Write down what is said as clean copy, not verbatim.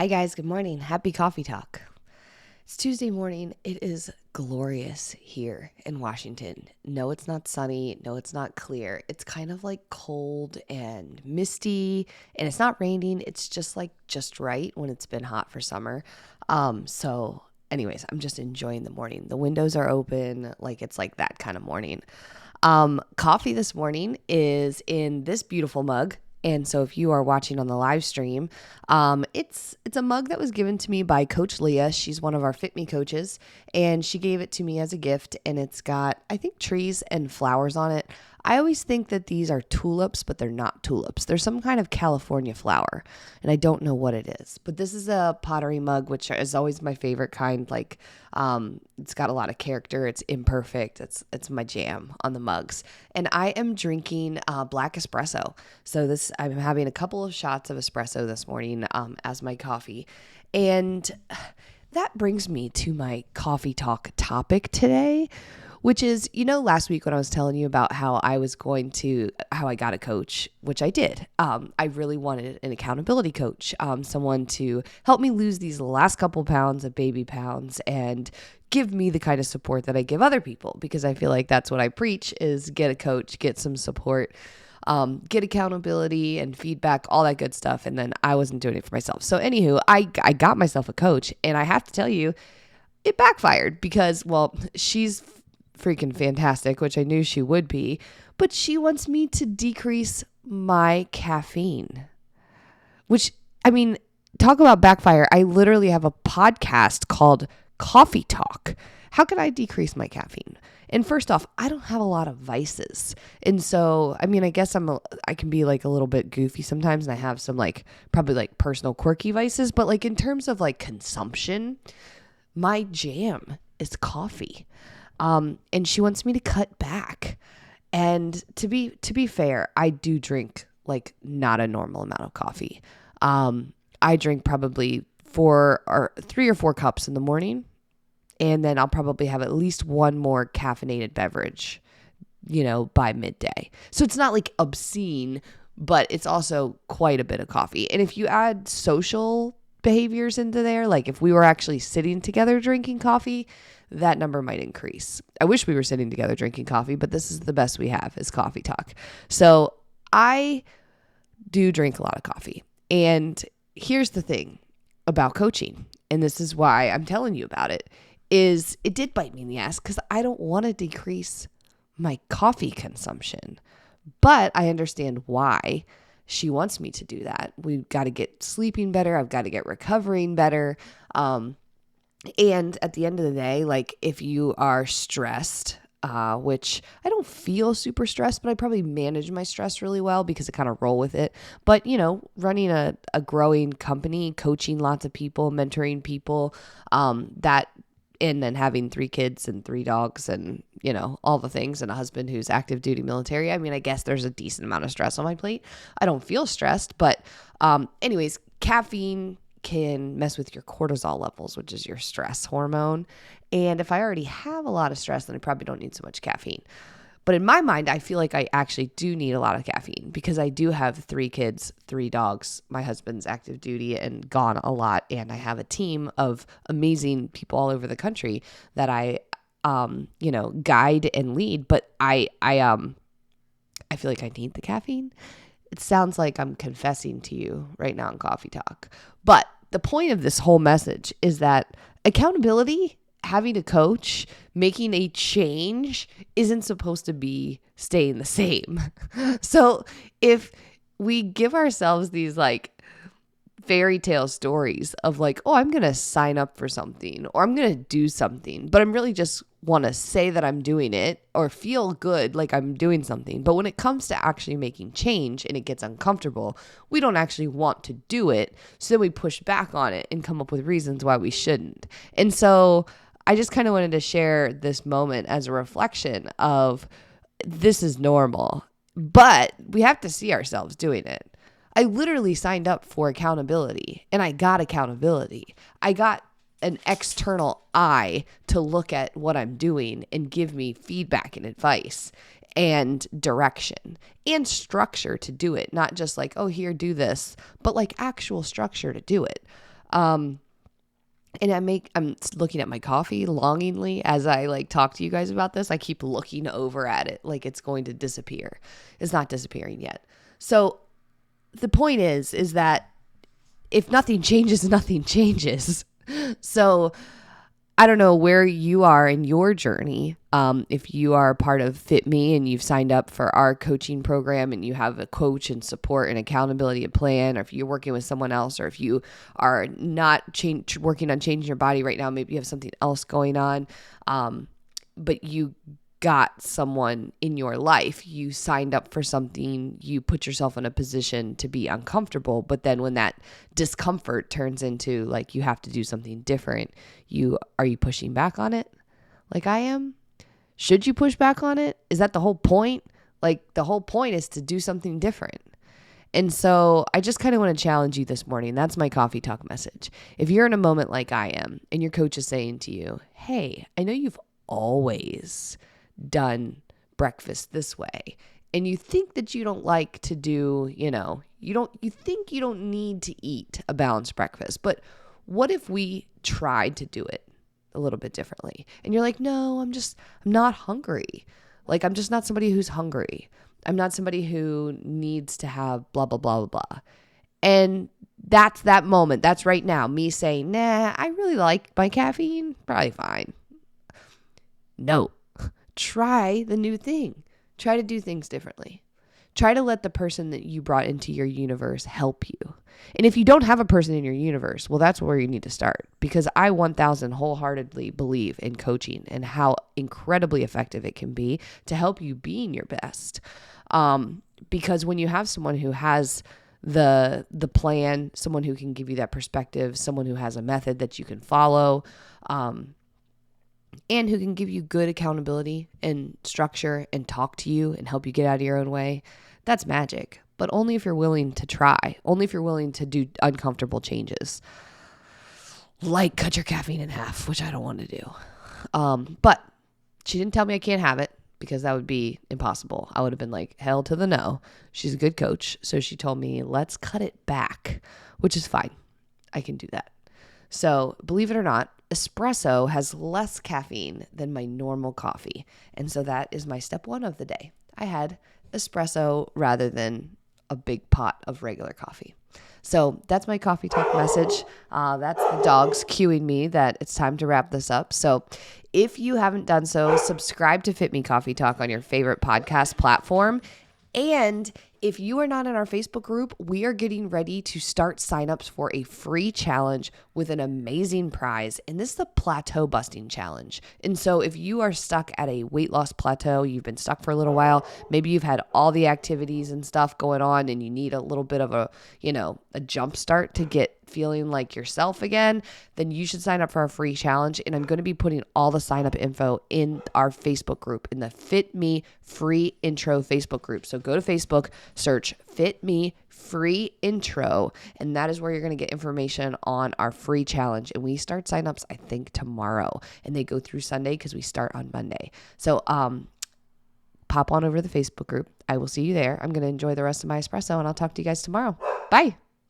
Hi guys, good morning. Happy coffee talk. It's Tuesday morning. It is glorious here in Washington. No, it's not sunny. No, it's not clear. It's kind of like cold and misty, and it's not raining. It's just like just right when it's been hot for summer. Anyways, I'm just enjoying the morning. The windows are open, like it's like that kind of morning. Coffee this morning is in this beautiful mug. And so if you are watching on the live stream, it's a mug that was given to me by Coach Leah. She's one of our Fit Me coaches, and she gave it to me as a gift, and it's got, I think, trees and flowers on it. I always think that these are tulips, but they're not tulips. They're some kind of California flower, and I don't know what it is. But this is a pottery mug, which is always my favorite kind. It's got a lot of character. It's imperfect. It's my jam on the mugs. And I am drinking black espresso. So I'm having a couple of shots of espresso this morning as my coffee. And that brings me to my coffee talk topic today, which is, last week when I was telling you about how I got a coach, which I did. I really wanted an accountability coach, someone to help me lose these last couple pounds of baby pounds and give me the kind of support that I give other people, because I feel like that's what I preach is get a coach, get some support, get accountability and feedback, all that good stuff. And then I wasn't doing it for myself. So anywho, I got myself a coach, and I have to tell you, it backfired because, well, she's freaking fantastic, which I knew she would be, but she wants me to decrease my caffeine, which, talk about backfire. I literally have a podcast called Coffee Talk. How can I decrease my caffeine? And first off, I don't have a lot of vices. And so, I guess I can be like a little bit goofy sometimes, and I have some probably personal quirky vices, but in terms of consumption, my jam is coffee. And she wants me to cut back. And to be fair, I do drink not a normal amount of coffee. I drink probably 3 or 4 cups in the morning, and then I'll probably have at least one more caffeinated beverage, by midday. So it's not obscene, but it's also quite a bit of coffee. And if you add social behaviors into there, if we were actually sitting together drinking coffee, that number might increase. I wish we were sitting together drinking coffee, but this is the best we have is coffee talk. So I do drink a lot of coffee. And here's the thing about coaching, and this is why I'm telling you about it, is it did bite me in the ass because I don't want to decrease my coffee consumption. But I understand why she wants me to do that. We've got to get sleeping better. I've got to get recovering better. And at the end of the day, if you are stressed, which I don't feel super stressed, but I probably manage my stress really well because I kind of roll with it. But, running a growing company, coaching lots of people, mentoring people, and then having 3 kids and 3 dogs and, all the things, and a husband who's active duty military. I guess there's a decent amount of stress on my plate. I don't feel stressed, but anyways, caffeine can mess with your cortisol levels, which is your stress hormone. And if I already have a lot of stress, then I probably don't need so much caffeine. But in my mind, I feel like I actually do need a lot of caffeine because I do have 3 kids, 3 dogs. My husband's active duty and gone a lot. And I have a team of amazing people all over the country that I, guide and lead. But I feel like I need the caffeine. It sounds like I'm confessing to you right now in Coffee Talk. But the point of this whole message is that accountability, having a coach, making a change isn't supposed to be staying the same. So if we give ourselves these fairy tale stories of oh, I'm going to sign up for something or I'm going to do something, but I'm really just want to say that I'm doing it or feel good like I'm doing something. But when it comes to actually making change and it gets uncomfortable, we don't actually want to do it. So then we push back on it and come up with reasons why we shouldn't. And so I just kind of wanted to share this moment as a reflection of this is normal, but we have to see ourselves doing it. I literally signed up for accountability and I got accountability. I got an external eye to look at what I'm doing and give me feedback and advice and direction and structure to do it. Not just oh, here, do this, but actual structure to do it. And I'm looking at my coffee longingly as I like talk to you guys about this. I keep looking over at it like it's going to disappear. It's not disappearing yet. So the point is that if nothing changes, nothing changes. So I don't know where you are in your journey. If you are part of Fit Me and you've signed up for our coaching program and you have a coach and support and accountability and plan, or if you're working with someone else, or if you are not working on changing your body right now, maybe you have something else going on, but you got someone in your life, you signed up for something, you put yourself in a position to be uncomfortable, but then when that discomfort turns into like you have to do something different, are you pushing back on it like I am? Should you push back on it? Is that the whole point? Like the whole point is to do something different. And so I just kind of want to challenge you this morning. That's my coffee talk message. If you're in a moment like I am and your coach is saying to you, hey, I know you've always done breakfast this way, and you think that you don't like to do, you think you don't need to eat a balanced breakfast, but what if we tried to do it a little bit differently? And you're like, no, I'm not hungry. Like, I'm just not somebody who's hungry. I'm not somebody who needs to have blah, blah, blah, blah, blah. And that's that moment. That's right now. Me saying, nah, I really like my caffeine. Probably fine. No. Try the new thing. Try to do things differently. Try to let the person that you brought into your universe help you. And if you don't have a person in your universe, well, that's where you need to start, because I 1000 wholeheartedly believe in coaching and how incredibly effective it can be to help you being your best. Because when you have someone who has the plan, someone who can give you that perspective, someone who has a method that you can follow, and who can give you good accountability and structure and talk to you and help you get out of your own way, that's magic. But only if you're willing to try, only if you're willing to do uncomfortable changes, like cut your caffeine in half, which I don't want to do. But she didn't tell me I can't have it, because that would be impossible. I would have been like, hell to the no. She's a good coach. So she told me, let's cut it back, which is fine. I can do that. So believe it or not, espresso has less caffeine than my normal coffee. And so that is my step one of the day. I had espresso rather than a big pot of regular coffee. So that's my coffee talk message. That's the dogs cueing me that it's time to wrap this up. So if you haven't done so, subscribe to Fit Me Coffee Talk on your favorite podcast platform. And if you are not in our Facebook group, we are getting ready to start signups for a free challenge with an amazing prize. And this is the plateau busting challenge. And so if you are stuck at a weight loss plateau, you've been stuck for a little while, maybe you've had all the activities and stuff going on and you need a little bit of a jump start to get feeling like yourself again, then you should sign up for our free challenge. And I'm going to be putting all the sign up info in our Facebook group, in the Fit Me Free Intro Facebook group. So go to Facebook, search Fit Me Free Intro, and that is where you're going to get information on our free challenge. And we start signups, I think, tomorrow, and they go through Sunday because we start on Monday. So pop on over to the Facebook group. I will see you there. I'm going to enjoy the rest of my espresso, and I'll talk to you guys tomorrow. Bye.